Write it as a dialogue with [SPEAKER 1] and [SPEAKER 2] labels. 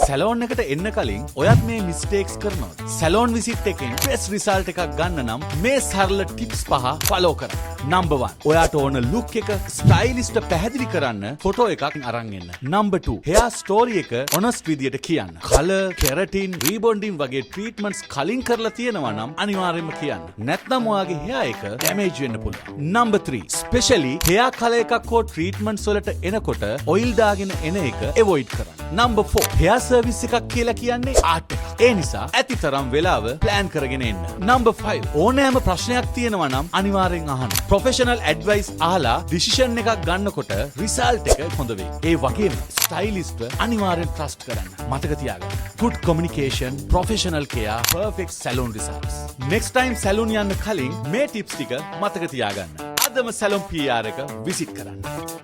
[SPEAKER 1] Salon එකට එන්න කලින් ඔයත් මේ මිස්ටේක්ස් කරනවා. සැලෝන් විසිට් එකෙන් බෙස්ට් රිසල්ට් එකක් ගන්න නම් මේ සරල ටිප්ස් 5 ෆලෝ කරන්න. නම්බර් 1. ඔයාට ඕන ලුක් එක ස්ටයිලිස්ට් පැහැදිලි කරන්න ෆොටෝ එකක් අරන් එන්න. නම්බර් 2. හෙයා ස්ටෝරි එක ඔනස්ට් විදියට කියන්න. කලර්, කෙරටින්, රීබොන්ඩින් වගේ ට්‍රීට්මන්ට්ස් කලින් කරලා තියෙනවා නම් අනිවාර්යයෙන්ම කියන්න. නැත්නම් ඔයාගේ හෙයා එක ඩැමේජ් වෙන්න පුළුවන්. නම්බර් 3. ස්පෙෂලි හෙයා කලර් එකක් හෝ ට්‍රීට්මන්ට්ස් වලට එනකොට ඔයිල් දාගෙන එන එක එවොයිඩ් කරන්න. නම්බර් 4. හෙයා සර්විස් එකක් කියලා කියන්නේ ආර්ට් එකක්. ඒ නිසා ඇතිතරම් වෙලාව ප්ලෑන් කරගෙන එන්න. නම්බර් 5. ඕනෑම ප්‍රශ්නයක් තියෙනවා නම් අනිවාර්යෙන් අහන්න. ප්‍රොෆෙෂනල් ඇඩ්වයිස් අහලා ඩිසිෂන් එකක් ගන්නකොට රිසල්ට් එක හොඳ වෙයි. ඒ වගේම ස්ටයිලිස්ට්ව අනිවාර්යෙන් ට්‍රස්ට් කරන්න. මතක තියාගන්න. good communication, professional care, perfect salon results. next time salon යන්න කලින් මේ ටිප්ස් ටික මතක තියාගන්න. අදම salon PR එක විසිට් කරන්න.